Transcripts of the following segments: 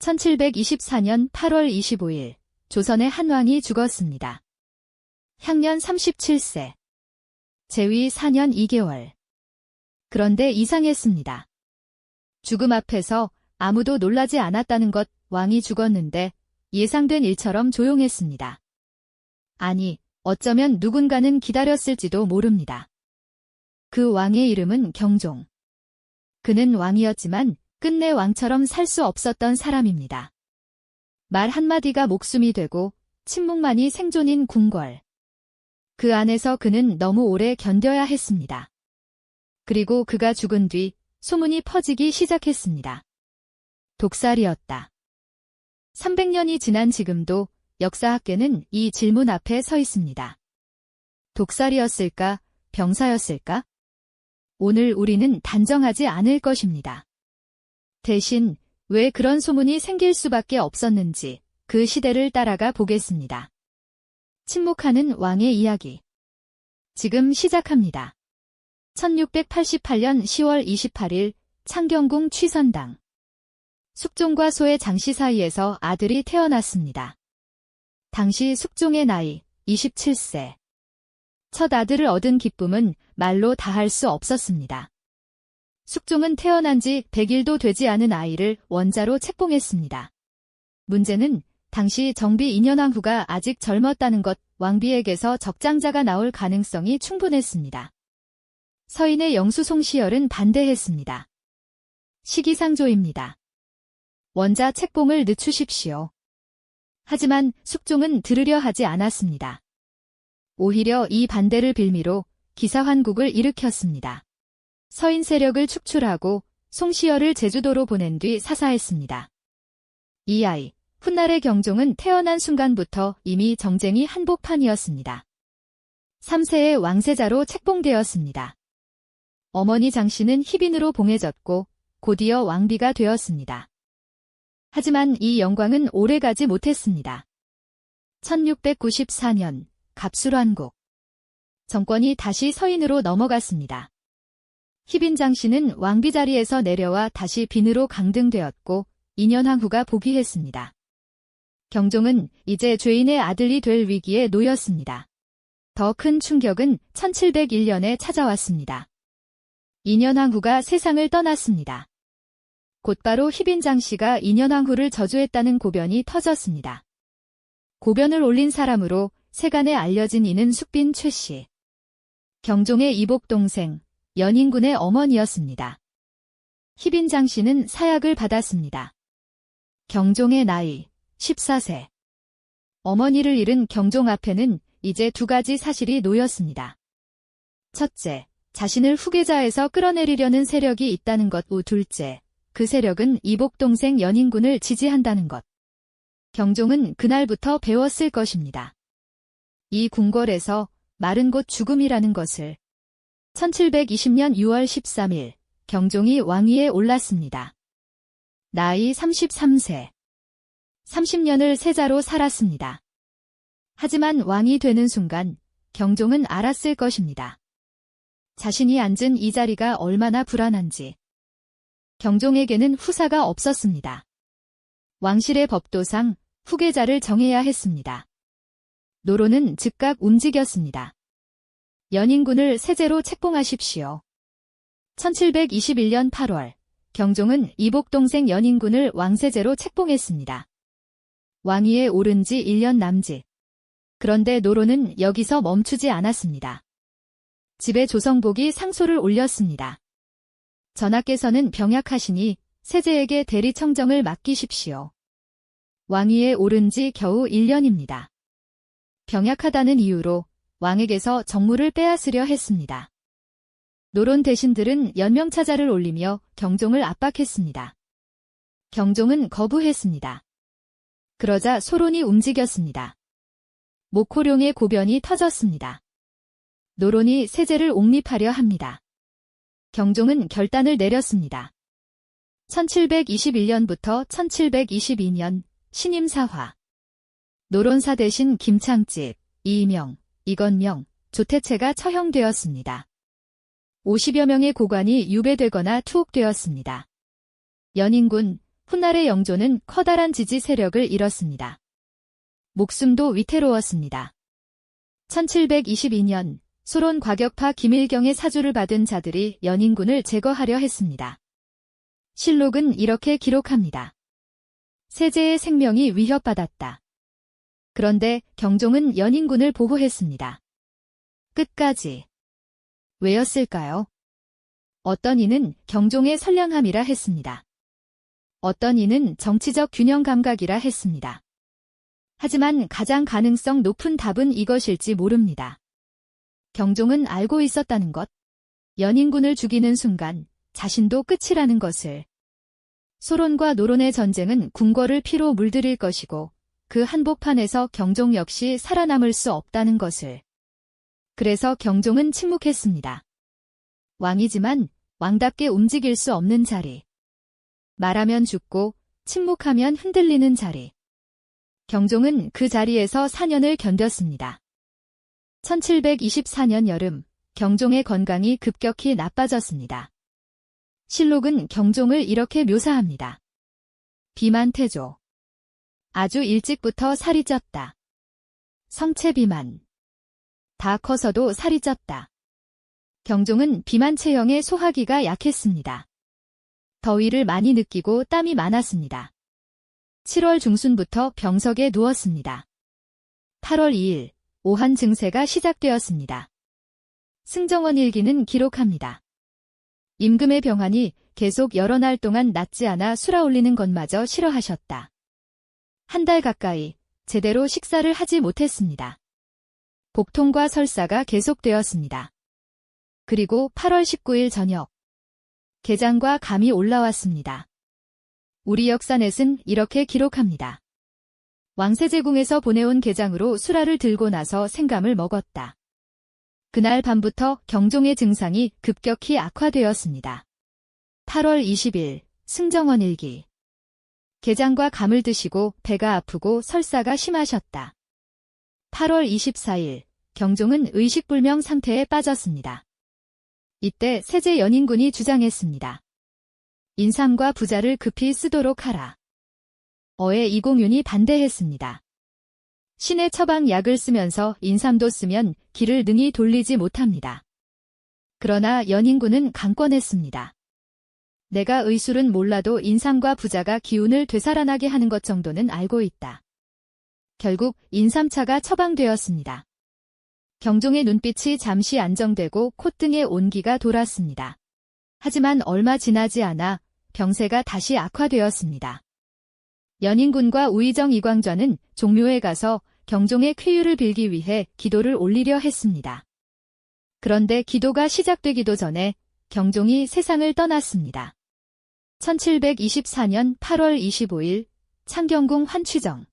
1724년 8월 25일 조선의 한 왕이 죽었습니다. 향년 37세. 재위 4년 2개월. 그런데 이상했습니다. 죽음 앞에서 아무도 놀라지 않았다는 것. 왕이 죽었는데 예상된 일처럼 조용했습니다. 아니, 어쩌면 누군가는 기다렸을지도 모릅니다. 그 왕의 이름은 경종. 그는 왕이었지만 끝내 왕처럼 살 수 없었던 사람입니다. 말 한마디가 목숨이 되고 침묵만이 생존인 궁궐. 그 안에서 그는 너무 오래 견뎌야 했습니다. 그리고 그가 죽은 뒤 소문이 퍼지기 시작했습니다. 독살이었다. 300년이 지난 지금도 역사학계는 이 질문 앞에 서 있습니다. 독살이었을까? 병사였을까? 오늘 우리는 단정하지 않을 것입니다. 대신 왜 그런 소문이 생길 수밖에 없었는지 그 시대를 따라가 보겠습니다. 침묵하는 왕의 이야기. 지금 시작합니다. 1688년 10월 28일 창경궁 취선당. 숙종과 소의 장씨 사이에서 아들이 태어났습니다. 당시 숙종의 나이 27세. 첫 아들을 얻은 기쁨은 말로 다할 수 없었습니다. 숙종은 태어난 지 100일도 되지 않은 아이를 원자로 책봉했습니다. 문제는 당시 정비 2년왕 후가 아직 젊었다는 것. 왕비에게서 적장자가 나올 가능성이 충분했습니다. 서인의 영수 송시열은 반대했습니다. 시기상조입니다. 원자 책봉을 늦추십시오. 하지만 숙종은 들으려 하지 않았습니다. 오히려 이 반대를 빌미로 기사환국을 일으켰습니다. 서인 세력을 축출하고 송시열을 제주도로 보낸 뒤 사사했습니다. 이 아이, 훗날의 경종은 태어난 순간부터 이미 정쟁이 한복판이었습니다. 3세의 왕세자로 책봉되었습니다. 어머니 장씨는 희빈으로 봉해졌고 곧이어 왕비가 되었습니다. 하지만 이 영광은 오래가지 못했습니다. 1694년 갑술환국. 정권이 다시 서인으로 넘어갔습니다. 희빈 장씨는 왕비 자리에서 내려와 다시 빈으로 강등되었고 2년왕 후가 복위했습니다. 경종은 이제 죄인의 아들이 될 위기에 놓였습니다. 더 큰 충격은 1701년에 찾아왔습니다. 2년왕 후가 세상을 떠났습니다. 곧바로 희빈 장씨가 2년왕 후를 저주했다는 고변이 터졌습니다. 고변을 올린 사람으로 세간에 알려진 이는 숙빈 최씨. 경종의 이복 동생, 연인군의 어머니였습니다. 희빈 장씨는 사약을 받았습니다. 경종의 나이 14세. 어머니를 잃은 경종 앞에는 이제 두 가지 사실이 놓였습니다. 첫째, 자신을 후계자에서 끌어내리려는 세력이 있다는 것. 둘째, 그 세력은 이복 동생 연인군을 지지한다는 것. 경종은 그날부터 배웠을 것입니다. 이 궁궐에서 말은 곧 죽음이라는 것을. 1720년 6월 13일 경종이 왕위에 올랐습니다. 나이 33세. 30년을 세자로 살았습니다. 하지만 왕이 되는 순간 경종은 알았을 것입니다. 자신이 앉은 이 자리가 얼마나 불안한지. 경종에게는 후사가 없었습니다. 왕실의 법도상 후계자를 정해야 했습니다. 노로는 즉각 움직였습니다. 연인군을 세제로 책봉하십시오. 1721년 8월 경종은 이복 동생 연인군을 왕세제로 책봉했습니다. 왕위에 오른 지 1년 남짓. 그런데 노로는 여기서 멈추지 않았습니다. 집에 조성복이 상소를 올렸습니다. 전하께서는 병약하시니 세제에게 대리청정을 맡기십시오. 왕위에 오른 지 겨우 1년입니다. 병약하다는 이유로 왕에게서 정무를 빼앗으려 했습니다. 노론 대신들은 연명차자를 올리며 경종을 압박했습니다. 경종은 거부했습니다. 그러자 소론이 움직였습니다. 목호룡의 고변이 터졌습니다. 노론이 세제를 옹립하려 합니다. 경종은 결단을 내렸습니다. 1721년부터 1722년 신임사화. 노론사 대신 김창집, 이명, 이건명, 조태채가 처형되었습니다. 50여 명의 고관이 유배되거나 투옥되었습니다. 연인군, 훗날의 영조는 커다란 지지 세력을 잃었습니다. 목숨도 위태로웠습니다. 1722년 소론 과격파 김일경의 사주를 받은 자들이 연인군을 제거하려 했습니다. 실록은 이렇게 기록합니다. 세제의 생명이 위협받았다. 그런데 경종은 연인군을 보호했습니다. 끝까지. 왜였을까요? 어떤 이는 경종의 선량함이라 했습니다. 어떤 이는 정치적 균형 감각이라 했습니다. 하지만 가장 가능성 높은 답은 이것일지 모릅니다. 경종은 알고 있었다는 것, 연인군을 죽이는 순간 자신도 끝이라는 것을. 소론과 노론의 전쟁은 궁궐을 피로 물들일 것이고 그 한복판에서 경종 역시 살아남을 수 없다는 것을. 그래서 경종은 침묵했습니다. 왕이지만 왕답게 움직일 수 없는 자리. 말하면 죽고 침묵하면 흔들리는 자리. 경종은 그 자리에서 4년을 견뎠습니다. 1724년 여름, 경종의 건강이 급격히 나빠졌습니다. 실록은 경종을 이렇게 묘사합니다. 비만태조. 아주 일찍부터 살이 쪘다. 성체비만. 다 커서도 살이 쪘다. 경종은 비만 체형에 소화기가 약했습니다. 더위를 많이 느끼고 땀이 많았습니다. 7월 중순부터 병석에 누웠습니다. 8월 2일, 오한 증세가 시작되었습니다. 승정원 일기는 기록합니다. 임금의 병환이 계속 여러 날 동안 낫지 않아 수라 올리는 것마저 싫어하셨다. 한 달 가까이 제대로 식사를 하지 못했습니다. 복통과 설사가 계속되었습니다. 그리고 8월 19일 저녁, 게장과 감이 올라왔습니다. 우리 역사넷은 이렇게 기록합니다. 왕세제궁에서 보내온 게장으로 수라를 들고 나서 생감을 먹었다. 그날 밤부터 경종의 증상이 급격히 악화되었습니다. 8월 20일, 승정원 일기. 게장과 감을 드시고 배가 아프고 설사가 심하셨다. 8월 24일, 경종은 의식불명 상태에 빠졌습니다. 이때 세제 연인군이 주장했습니다. 인삼과 부자를 급히 쓰도록 하라. 어에 이공윤이 반대했습니다. 신의 처방 약을 쓰면서 인삼도 쓰면 기를 능히 돌리지 못합니다. 그러나 연인군은 강권했습니다. 내가 의술은 몰라도 인삼과 부자가 기운을 되살아나게 하는 것 정도는 알고 있다. 결국 인삼차가 처방되었습니다. 경종의 눈빛이 잠시 안정되고 콧등에 온기가 돌았습니다. 하지만 얼마 지나지 않아 병세가 다시 악화되었습니다. 연인군과 우의정 이광좌는 종묘에 가서 경종의 쾌유를 빌기 위해 기도를 올리려 했습니다. 그런데 기도가 시작되기도 전에 경종이 세상을 떠났습니다. 1724년 8월 25일 창경궁 환취정.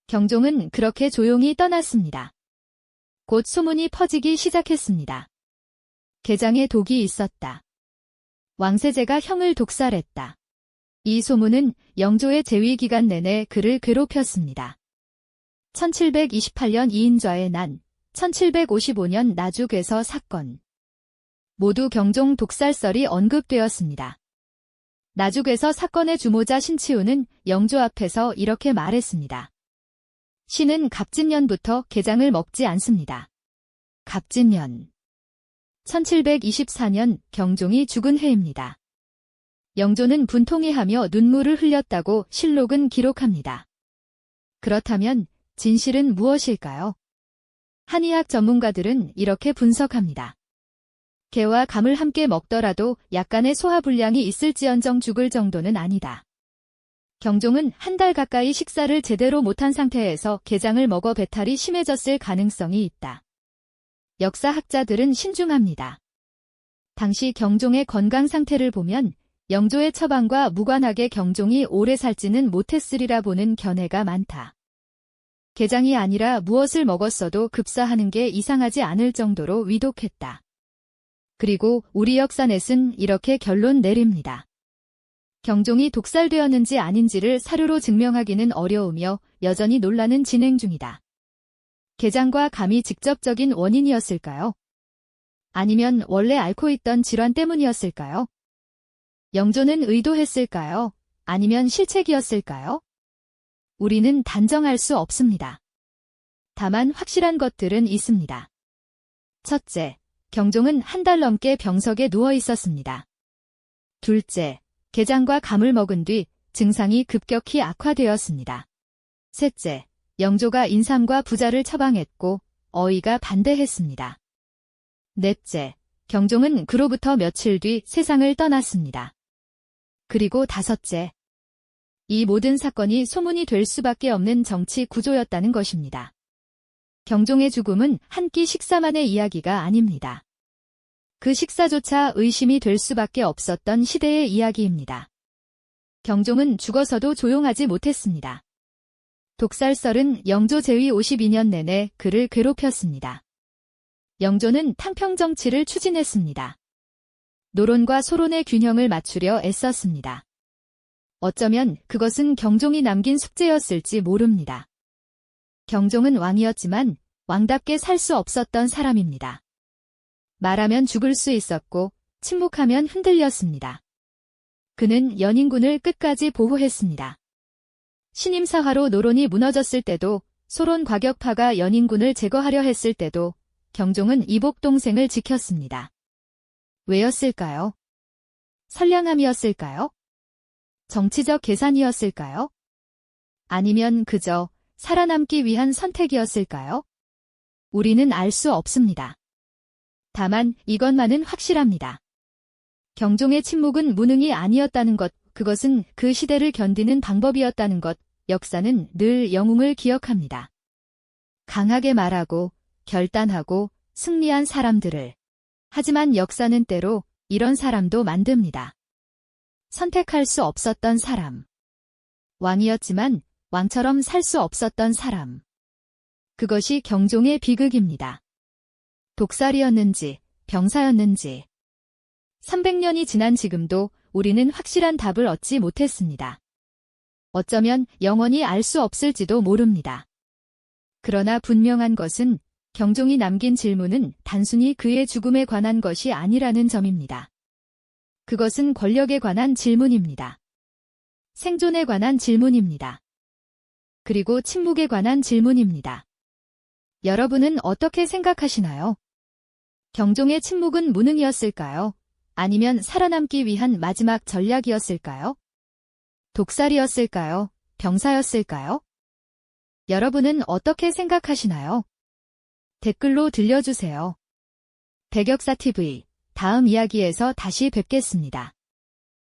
경종은 그렇게 조용히 떠났습니다. 곧 소문이 퍼지기 시작했습니다. 게장에 독이 있었다. 왕세제가 형을 독살했다. 이 소문은 영조의 재위 기간 내내 그를 괴롭혔습니다. 1728년 이인좌의 난, 1755년 나죽에서 사건. 모두 경종 독살설이 언급되었습니다. 나죽에서 사건의 주모자 신치우는 영조 앞에서 이렇게 말했습니다. 신은 갑진년부터 게장을 먹지 않습니다. 갑진년. 1724년 경종이 죽은 해입니다. 영조는 분통해하며 눈물을 흘렸다고 실록은 기록합니다. 그렇다면 진실은 무엇일까요? 한의학 전문가들은 이렇게 분석합니다. 게와 감을 함께 먹더라도 약간의 소화불량이 있을지언정 죽을 정도는 아니다. 경종은 한 달 가까이 식사를 제대로 못한 상태에서 게장을 먹어 배탈이 심해졌을 가능성이 있다. 역사학자들은 신중합니다. 당시 경종의 건강 상태를 보면 영조의 처방과 무관하게 경종이 오래 살지는 못했으리라 보는 견해가 많다. 게장이 아니라 무엇을 먹었어도 급사하는 게 이상하지 않을 정도로 위독했다. 그리고 우리 역사넷은 이렇게 결론 내립니다. 경종이 독살되었는지 아닌지를 사료로 증명하기는 어려우며 여전히 논란은 진행 중이다. 게장과 감이 직접적인 원인이었을까요? 아니면 원래 앓고 있던 질환 때문이었을까요? 영조는 의도했을까요? 아니면 실책이었을까요? 우리는 단정할 수 없습니다. 다만 확실한 것들은 있습니다. 첫째, 경종은 한 달 넘게 병석에 누워 있었습니다. 둘째, 게장과 감을 먹은 뒤 증상이 급격히 악화되었습니다. 셋째, 영조가 인삼과 부자를 처방했고 어이가 반대했습니다. 넷째, 경종은 그로부터 며칠 뒤 세상을 떠났습니다. 그리고 다섯째, 이 모든 사건이 소문이 될 수밖에 없는 정치 구조였다는 것입니다. 경종의 죽음은 한 끼 식사만의 이야기가 아닙니다. 그 식사조차 의심이 될 수밖에 없었던 시대의 이야기입니다. 경종은 죽어서도 조용하지 못했습니다. 독살설은 영조 제위 52년 내내 그를 괴롭혔습니다. 영조는 탕평 정치를 추진했습니다. 노론과 소론의 균형을 맞추려 애썼습니다. 어쩌면 그것은 경종이 남긴 숙제였을지 모릅니다. 경종은 왕이었지만 왕답게 살 수 없었던 사람입니다. 말하면 죽을 수 있었고 침묵하면 흔들렸습니다. 그는 연인군을 끝까지 보호했습니다. 신임사화로 노론이 무너졌을 때도, 소론 과격파가 연인군을 제거하려 했을 때도 경종은 이복 동생을 지켰습니다. 왜였을까요? 선량함이었을까요? 정치적 계산이었을까요? 아니면 그저 살아남기 위한 선택이었을까요? 우리는 알 수 없습니다. 다만 이것만은 확실합니다. 경종의 침묵은 무능이 아니었다는 것, 그것은 그 시대를 견디는 방법이었다는 것, 역사는 늘 영웅을 기억합니다. 강하게 말하고 결단하고 승리한 사람들을. 하지만 역사는 때로 이런 사람도 만듭니다. 선택할 수 없었던 사람. 왕이었지만 왕처럼 살 수 없었던 사람. 그것이 경종의 비극입니다. 독살이었는지 병사였는지 300년이 지난 지금도 우리는 확실한 답을 얻지 못했습니다. 어쩌면 영원히 알 수 없을지도 모릅니다. 그러나 분명한 것은 경종이 남긴 질문은 단순히 그의 죽음에 관한 것이 아니라는 점입니다. 그것은 권력에 관한 질문입니다. 생존에 관한 질문입니다. 그리고 침묵에 관한 질문입니다. 여러분은 어떻게 생각하시나요? 경종의 침묵은 무능이었을까요? 아니면 살아남기 위한 마지막 전략이었을까요? 독살이었을까요? 병사였을까요? 여러분은 어떻게 생각하시나요? 댓글로 들려주세요. 백역사TV, 다음 이야기에서 다시 뵙겠습니다.